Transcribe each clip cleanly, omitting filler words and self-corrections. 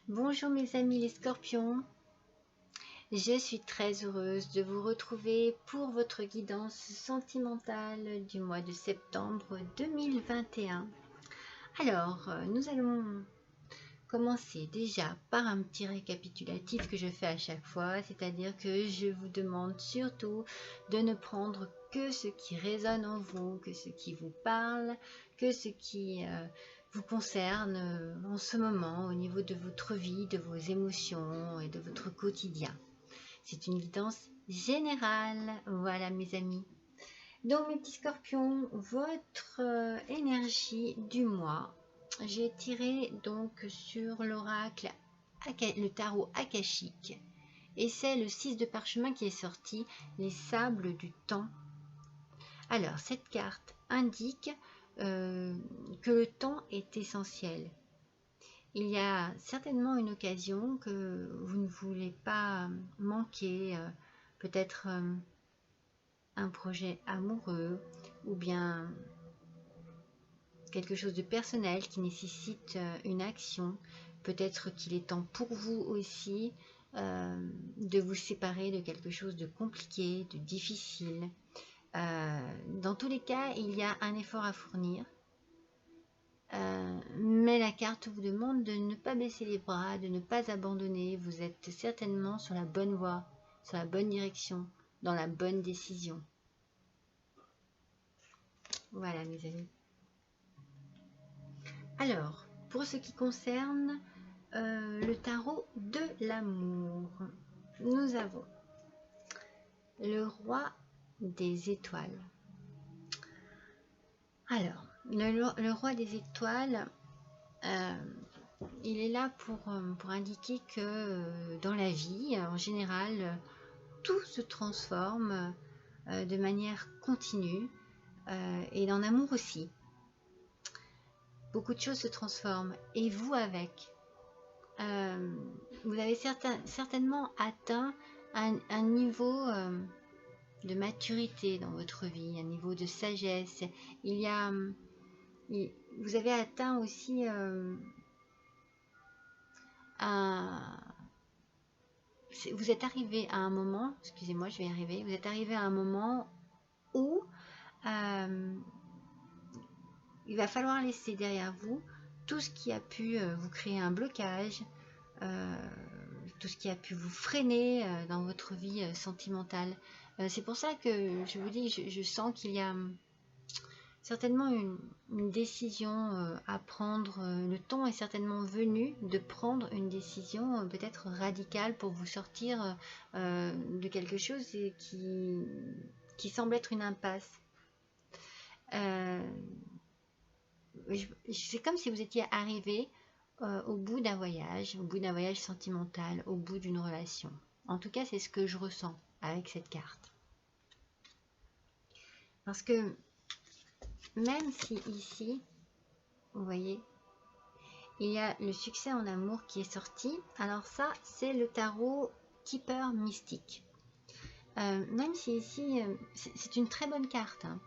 Bonjour mes amis les scorpions, je suis très heureuse de vous retrouver pour votre guidance sentimentale du mois de septembre 2021. Alors, nous allons commencer déjà par un petit récapitulatif que je fais à chaque fois, c'est-à-dire que je vous demande surtout de ne prendre que ce qui résonne en vous, que ce qui vous parle, que ce qui vous concerne en ce moment au niveau de votre vie, de vos émotions et de votre quotidien. C'est une guidance générale, voilà mes amis. Donc mes petits scorpions, votre énergie du mois, j'ai tiré donc sur l'oracle, le tarot akashique, et c'est le 6 de parchemin qui est sorti, les sables du temps. Alors cette carte indique que le temps est essentiel. Il y a certainement une occasion que vous ne voulez pas manquer, peut-être un projet amoureux ou bien quelque chose de personnel qui nécessite une action. Peut-être qu'il est temps pour vous aussi de vous séparer de quelque chose de compliqué, de difficile. Dans tous les cas, il y a un effort à fournir. Mais la carte vous demande de ne pas baisser les bras, de ne pas abandonner. Vous êtes certainement sur la bonne voie, sur la bonne direction, dans la bonne décision. Voilà mes amis. Alors, pour ce qui concerne le tarot de l'amour, nous avons le roi des étoiles. Alors, le roi des étoiles, il est là pour indiquer que dans la vie, en général, tout se transforme de manière continue et dans l'amour aussi. Beaucoup de choses se transforment et vous avec. Vous avez certainement atteint un niveau de maturité dans votre vie, un niveau de sagesse. Vous avez atteint aussi vous êtes arrivé à un moment, excusez-moi, je vais y arriver, vous êtes arrivé à un moment où il va falloir laisser derrière vous tout ce qui a pu vous créer un blocage, tout ce qui a pu vous freiner dans votre vie sentimentale. C'est pour ça que je vous dis, je sens qu'il y a certainement une décision à prendre. Le temps est certainement venu de prendre une décision peut-être radicale pour vous sortir de quelque chose qui semble être une impasse. C'est comme si vous étiez arrivé au bout d'un voyage sentimental, au bout d'une relation. En tout cas, c'est ce que je ressens avec cette carte. Parce que même si ici, vous voyez, il y a le succès en amour qui est sorti, alors ça, c'est le tarot Keeper mystique. Même si ici, c'est une très bonne carte, hein.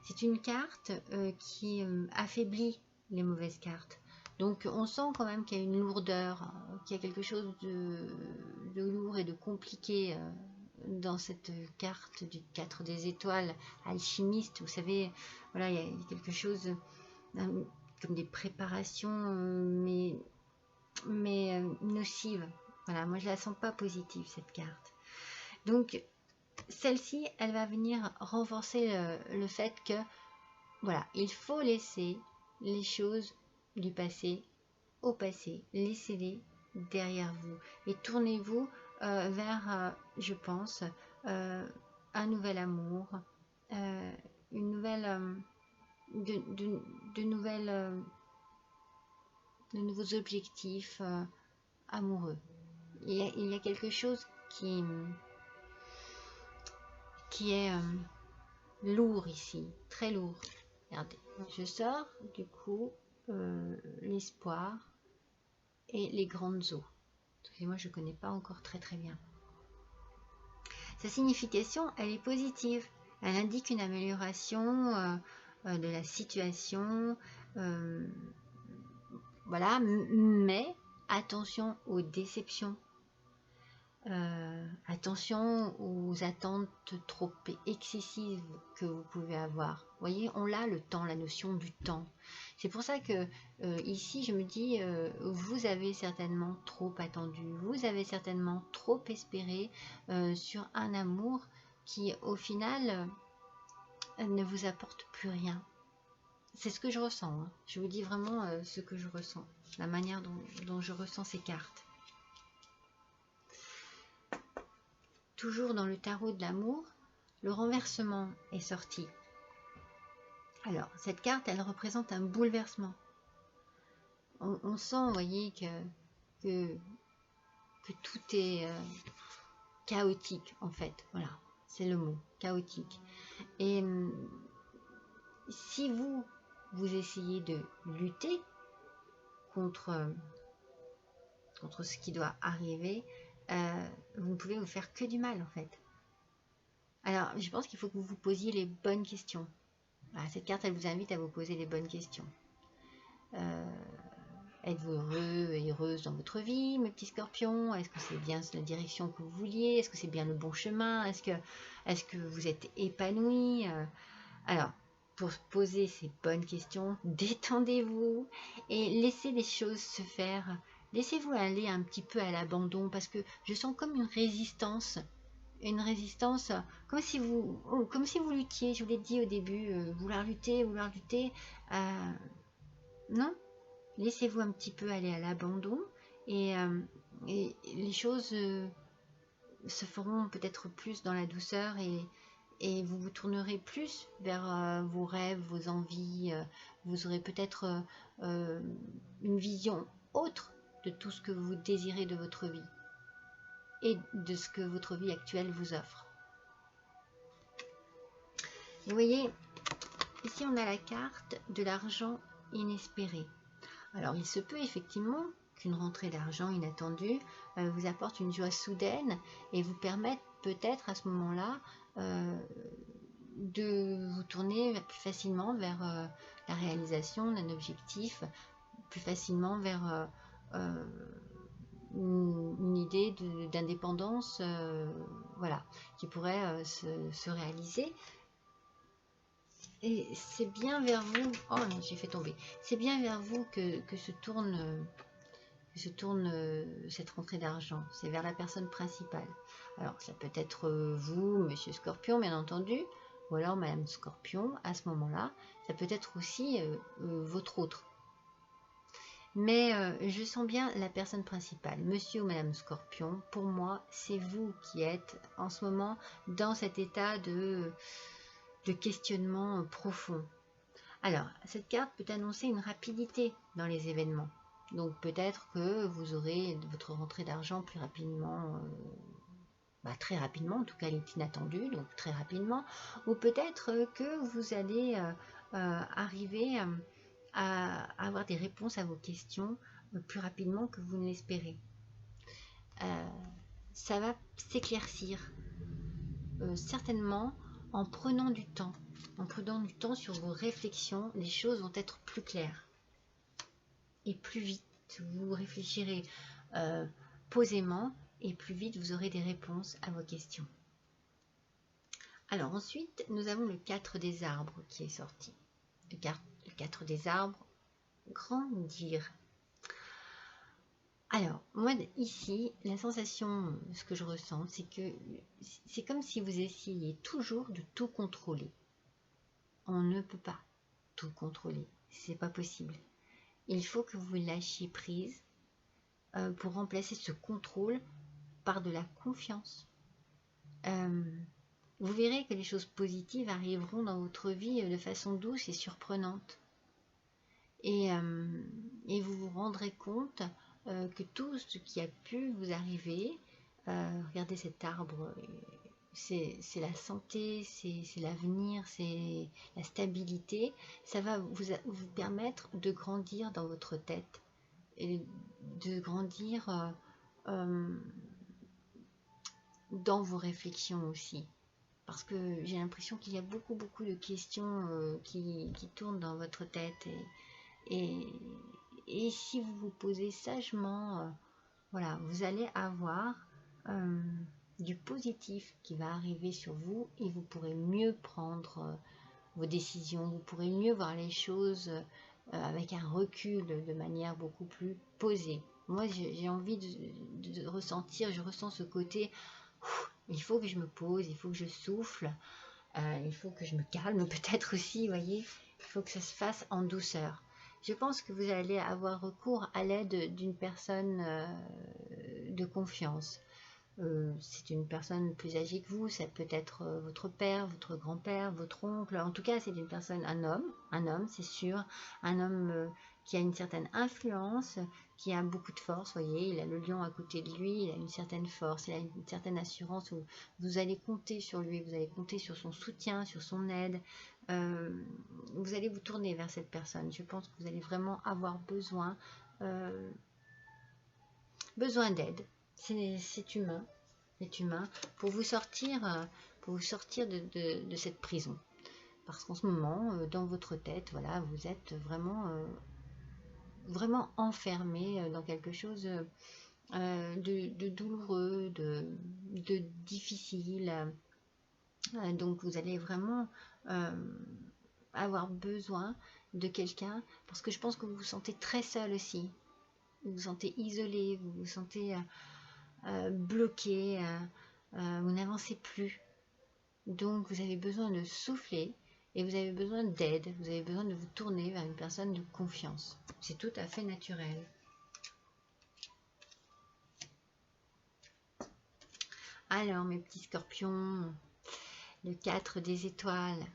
C'est une carte qui affaiblit les mauvaises cartes. Donc on sent quand même qu'il y a une lourdeur, qu'il y a quelque chose de lourd et de compliqué dans cette carte du 4 des étoiles, alchimiste. Vous savez, voilà, il y a quelque chose comme des préparations, mais nocives. Voilà, moi je la sens pas positive cette carte. Donc celle-ci, elle va venir renforcer le fait que, voilà, il faut laisser les choses du passé au passé. Laissez-les derrière vous et tournez-vous vers, je pense, un nouvel amour, une nouvelle, de nouveaux objectifs amoureux. Il y a quelque chose qui est lourd ici, très lourd. Regardez, je sors du coup l'espoir et les grandes eaux. Excusez-moi, je ne connais pas encore très bien. Sa signification, elle est positive. Elle indique une amélioration de la situation, voilà, mais attention aux déceptions. Attention aux attentes trop excessives que vous pouvez avoir. Vous voyez, on a le temps, la notion du temps. C'est pour ça que ici, je me dis, vous avez certainement trop attendu, vous avez certainement trop espéré sur un amour qui, au final, ne vous apporte plus rien. C'est ce que je ressens. Hein. Je vous dis vraiment ce que je ressens, la manière dont je ressens ces cartes. Toujours dans le tarot de l'amour, le renversement est sorti. Alors, cette carte, elle représente un bouleversement. On sent, vous voyez, que tout est chaotique, en fait. Voilà, c'est le mot, chaotique. Et si vous essayez de lutter contre ce qui doit arriver, vous ne pouvez vous faire que du mal en fait. Alors je pense qu'il faut que vous vous posiez les bonnes questions. Voilà, cette carte elle vous invite à vous poser les bonnes questions. Êtes-vous heureux et heureuse dans votre vie, mes petits scorpions? Est-ce que c'est bien la direction que vous vouliez? Est-ce que c'est bien le bon chemin? Est-ce que vous êtes épanoui? Alors, pour poser ces bonnes questions, détendez-vous et laissez les choses se faire. Laissez-vous aller un petit peu à l'abandon parce que je sens comme une résistance, comme si vous luttiez. Je vous l'ai dit au début, vouloir lutter. Non, laissez-vous un petit peu aller à l'abandon et les choses se feront peut-être plus dans la douceur et vous vous tournerez plus vers vos rêves, vos envies. Vous aurez peut-être une vision autre de tout ce que vous désirez de votre vie et de ce que votre vie actuelle vous offre. Vous voyez, ici on a la carte de l'argent inespéré. Alors il se peut effectivement qu'une rentrée d'argent inattendue vous apporte une joie soudaine et vous permette peut-être à ce moment-là de vous tourner plus facilement vers la réalisation d'un objectif, plus facilement vers une idée d'indépendance voilà, qui pourrait se réaliser. Et c'est bien vers vous, oh non, j'ai fait tomber, c'est bien vers vous que se tourne cette rentrée d'argent, c'est vers la personne principale. Alors ça peut être vous, monsieur Scorpion, bien entendu, ou alors madame Scorpion, à ce moment-là, ça peut être aussi votre autre. Mais je sens bien la personne principale, monsieur ou madame Scorpion, pour moi, c'est vous qui êtes en ce moment dans cet état de questionnement profond. Alors, cette carte peut annoncer une rapidité dans les événements. Donc peut-être que vous aurez votre rentrée d'argent plus rapidement, très rapidement, en tout cas elle est inattendue, donc très rapidement, ou peut-être que vous allez arriver à avoir des réponses à vos questions plus rapidement que vous ne l'espérez. Ça va s'éclaircir, certainement en prenant du temps. En prenant du temps sur vos réflexions, les choses vont être plus claires et plus vite. Vous réfléchirez posément et plus vite vous aurez des réponses à vos questions. Alors ensuite, nous avons le 4 des arbres qui est sorti. Le 4 des arbres, grandir. Alors, moi ici, la sensation, ce que je ressens, c'est que c'est comme si vous essayiez toujours de tout contrôler. On ne peut pas tout contrôler, c'est pas possible. Il faut que vous lâchiez prise pour remplacer ce contrôle par de la confiance. Vous verrez que les choses positives arriveront dans votre vie de façon douce et surprenante. Et vous vous rendrez compte que tout ce qui a pu vous arriver, regardez cet arbre, c'est la santé, c'est l'avenir, c'est la stabilité, ça va vous permettre de grandir dans votre tête et de grandir dans vos réflexions aussi. Parce que j'ai l'impression qu'il y a beaucoup de questions qui tournent dans votre tête et Et si vous vous posez sagement, voilà, vous allez avoir du positif qui va arriver sur vous et vous pourrez mieux prendre vos décisions, vous pourrez mieux voir les choses avec un recul de manière beaucoup plus posée. Moi, j'ai envie de ressentir, je ressens ce côté, il faut que je me pose, il faut que je souffle, il faut que je me calme peut-être aussi, vous voyez, il faut que ça se fasse en douceur. Je pense que vous allez avoir recours à l'aide d'une personne de confiance. C'est une personne plus âgée que vous, ça peut être votre père, votre grand-père, votre oncle, en tout cas c'est une personne, un homme c'est sûr, un homme qui a une certaine influence, qui a beaucoup de force, vous voyez, il a le lion à côté de lui, il a une certaine force, il a une certaine assurance, où vous allez compter sur lui, vous allez compter sur son soutien, sur son aide, vous allez vous tourner vers cette personne, je pense que vous allez vraiment avoir besoin d'aide. C'est humain, pour vous sortir de cette prison. Parce qu'en ce moment, dans votre tête, voilà, vous êtes vraiment enfermé dans quelque chose de douloureux, de difficile. Donc vous allez vraiment avoir besoin de quelqu'un, parce que je pense que vous vous sentez très seul aussi. Vous vous sentez isolé, vous vous sentez bloqué, vous n'avancez plus. Donc vous avez besoin de souffler et vous avez besoin d'aide, vous avez besoin de vous tourner vers une personne de confiance. C'est tout à fait naturel. Alors mes petits scorpions, le 4 des étoiles,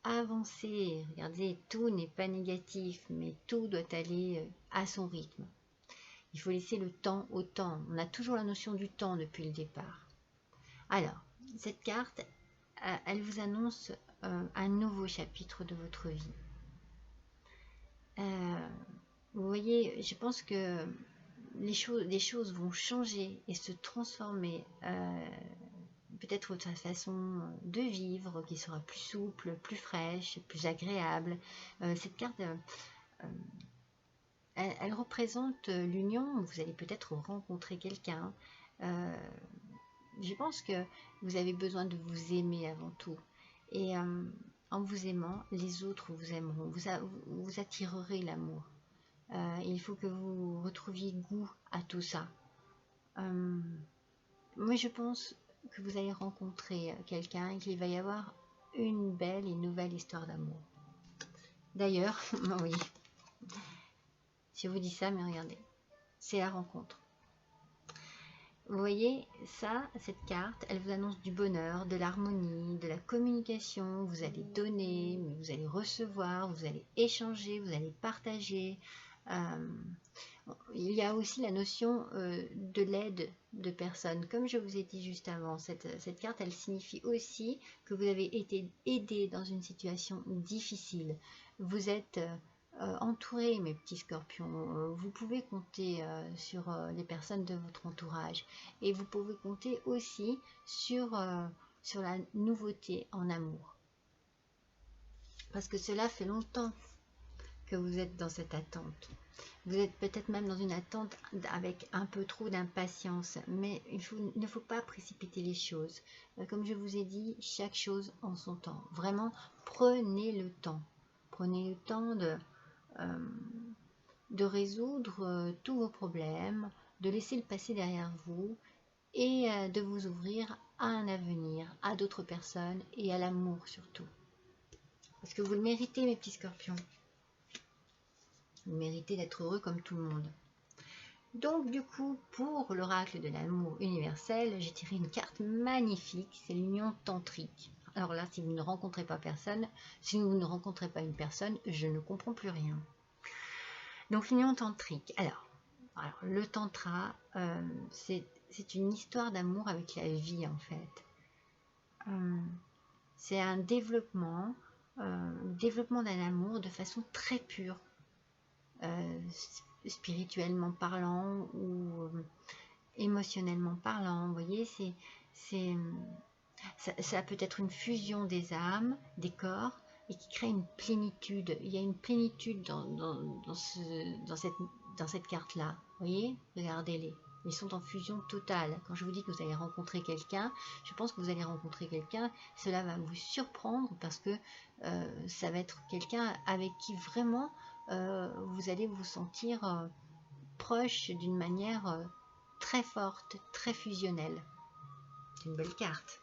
avancez, regardez, tout n'est pas négatif, mais tout doit aller à son rythme. Il faut laisser le temps au temps. On a toujours la notion du temps depuis le départ. Alors, cette carte, elle vous annonce un nouveau chapitre de votre vie. Vous voyez, je pense que les choses vont changer et se transformer. Peut-être votre façon de vivre qui sera plus souple, plus fraîche, plus agréable. Cette carte... elle représente l'union, vous allez peut-être rencontrer quelqu'un. Je pense que vous avez besoin de vous aimer avant tout. Et en vous aimant, les autres vous aimeront, vous attirerez l'amour. Il faut que vous retrouviez goût à tout ça. Moi, je pense que vous allez rencontrer quelqu'un et qu'il va y avoir une belle et nouvelle histoire d'amour. D'ailleurs, oui. Je vous dis ça, mais regardez, c'est la rencontre. Vous voyez, ça, cette carte, elle vous annonce du bonheur, de l'harmonie, de la communication. Vous allez donner, mais vous allez recevoir, vous allez échanger, vous allez partager. Il y a aussi la notion de l'aide de personnes. Comme je vous ai dit juste avant, cette carte, elle signifie aussi que vous avez été aidé dans une situation difficile. Vous êtes... entouré, mes petits scorpions, vous pouvez compter sur les personnes de votre entourage et vous pouvez compter aussi sur la nouveauté en amour. Parce que cela fait longtemps que vous êtes dans cette attente. Vous êtes peut-être même dans une attente avec un peu trop d'impatience, mais il ne faut pas précipiter les choses. Comme je vous ai dit, chaque chose en son temps. Vraiment, prenez le temps. Prenez le temps de résoudre tous vos problèmes, de laisser le passé derrière vous et de vous ouvrir à un avenir, à d'autres personnes et à l'amour surtout. Parce que vous le méritez, mes petits scorpions. Vous méritez d'être heureux comme tout le monde. Donc du coup, pour l'oracle de l'amour universel, j'ai tiré une carte magnifique, c'est l'union tantrique. Alors là, si vous ne rencontrez pas personne, si vous ne rencontrez pas une personne, je ne comprends plus rien. Donc l'union tantrique. Alors le tantra, c'est une histoire d'amour avec la vie en fait. C'est un développement d'un amour de façon très pure, spirituellement parlant ou émotionnellement parlant. Vous voyez, ça peut être une fusion des âmes, des corps, et qui crée une plénitude. Il y a une plénitude dans cette carte-là. Vous voyez? Regardez-les. Ils sont en fusion totale. Quand je vous dis que vous allez rencontrer quelqu'un, je pense que vous allez rencontrer quelqu'un. Cela va vous surprendre parce que ça va être quelqu'un avec qui vraiment vous allez vous sentir proche d'une manière très forte, très fusionnelle. C'est une belle carte.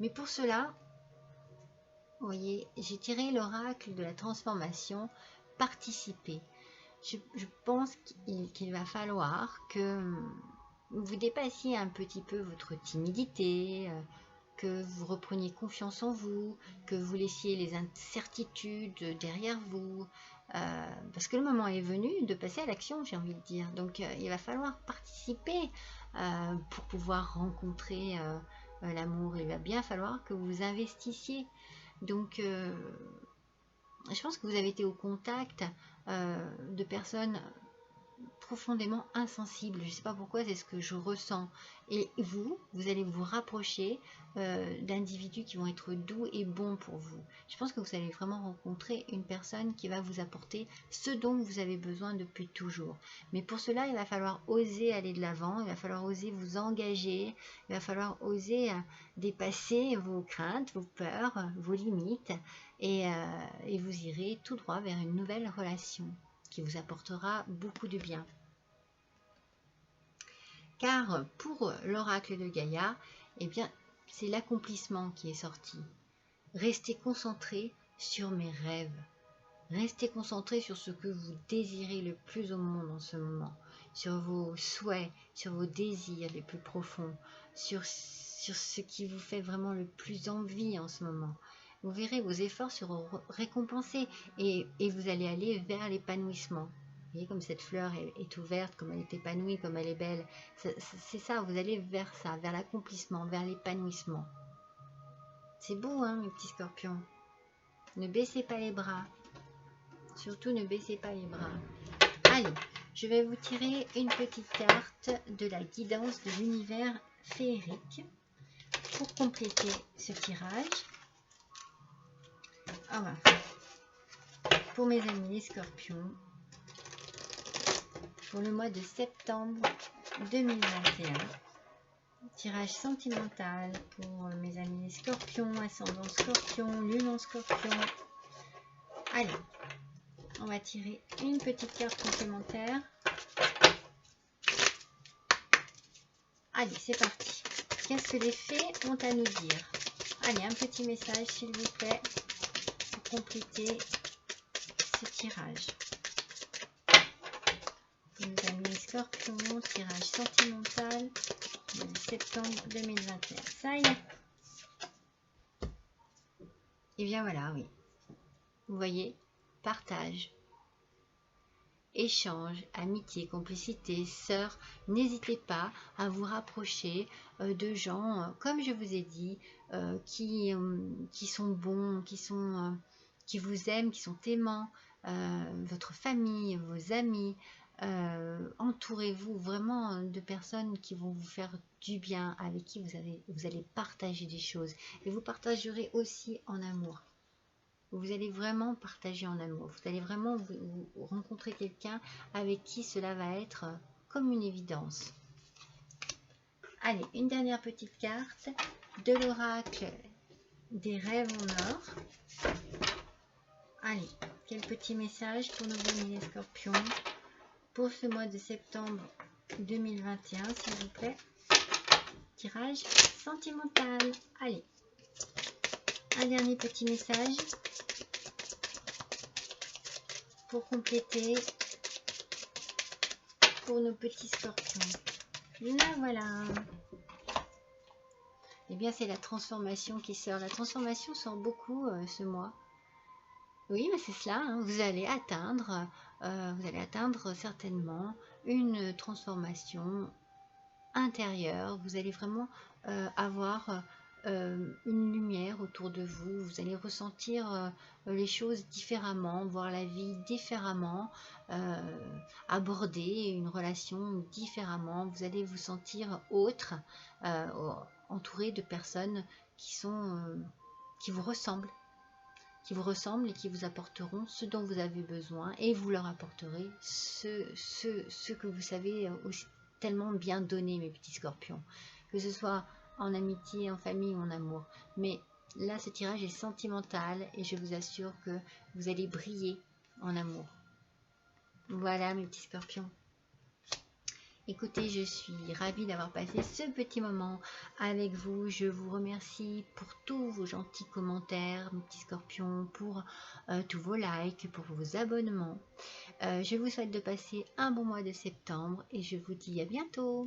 Mais pour cela, vous voyez, j'ai tiré l'oracle de la transformation, participer. Je pense qu'il va falloir que vous dépassiez un petit peu votre timidité, que vous repreniez confiance en vous, que vous laissiez les incertitudes derrière vous, parce que le moment est venu de passer à l'action, j'ai envie de dire. Donc il va falloir participer pour pouvoir rencontrer l'amour. Il va bien falloir que vous investissiez. Donc je pense que vous avez été au contact de personnes profondément insensibles. Je ne sais pas pourquoi, c'est ce que je ressens. Et vous allez vous rapprocher d'individus qui vont être doux et bons pour vous. Je pense que vous allez vraiment rencontrer une personne qui va vous apporter ce dont vous avez besoin depuis toujours. Mais pour cela, il va falloir oser aller de l'avant, il va falloir oser vous engager, il va falloir oser dépasser vos craintes, vos peurs, vos limites, et vous irez tout droit vers une nouvelle relation qui vous apportera beaucoup de bien. Car pour l'oracle de Gaïa, eh bien, c'est l'accomplissement qui est sorti. Restez concentré sur mes rêves. Restez concentré sur ce que vous désirez le plus au monde en ce moment, sur vos souhaits, sur vos désirs les plus profonds, sur ce qui vous fait vraiment le plus envie en ce moment. Vous verrez, vos efforts seront récompensés et vous allez aller vers l'épanouissement. Vous voyez comme cette fleur est ouverte, comme elle est épanouie, comme elle est belle. C'est ça, vous allez vers ça, vers l'accomplissement, vers l'épanouissement. C'est beau, hein, mes petits scorpions. Ne baissez pas les bras. Surtout, ne baissez pas les bras. Allez, je vais vous tirer une petite carte de la guidance de l'univers féerique pour compléter ce tirage. Enfin, pour mes amis les scorpions, pour le mois de septembre 2021, tirage sentimental pour mes amis les scorpions, ascendant scorpion, lune en scorpion. Allez, on va tirer une petite carte complémentaire. Allez, c'est parti. Qu'est-ce que les fées ont à nous dire? Allez, un petit message s'il vous plaît pour compléter ce tirage. Mes amis scorpions, tirage sentimental de septembre 2021. Ça y est. Et bien voilà, oui. Vous voyez, partage, échange, amitié, complicité, sœurs, n'hésitez pas à vous rapprocher de gens, comme je vous ai dit, qui sont bons, qui vous aiment, qui sont aimants, votre famille, vos amis. Entourez-vous vraiment de personnes qui vont vous faire du bien, avec qui vous allez partager des choses. Et vous partagerez aussi en amour. Vous allez vraiment partager en amour. Vous allez vraiment vous rencontrer quelqu'un avec qui cela va être comme une évidence. Allez, une dernière petite carte de l'oracle des rêves en or. Allez, quel petit message pour nos amis les scorpions pour ce mois de septembre 2021, s'il vous plaît. Tirage sentimental. Allez, un dernier petit message pour compléter pour nos petits scorpions. Là, voilà. Eh bien, c'est la transformation qui sort. La transformation sort beaucoup ce mois. Oui, mais c'est cela. Hein. Vous allez atteindre certainement une transformation intérieure. Vous allez vraiment avoir une lumière autour de vous. Vous allez ressentir les choses différemment, voir la vie différemment, aborder une relation différemment. Vous allez vous sentir autre, entouré de personnes qui vous ressemblent. Qui vous ressemblent et qui vous apporteront ce dont vous avez besoin, et vous leur apporterez ce que vous savez aussi tellement bien donner, mes petits scorpions, que ce soit en amitié, en famille ou en amour. Mais là, ce tirage est sentimental et je vous assure que vous allez briller en amour. Voilà, mes petits scorpions. Écoutez, je suis ravie d'avoir passé ce petit moment avec vous. Je vous remercie pour tous vos gentils commentaires, mes petits scorpions, pour tous vos likes, pour vos abonnements. Je vous souhaite de passer un bon mois de septembre et je vous dis à bientôt.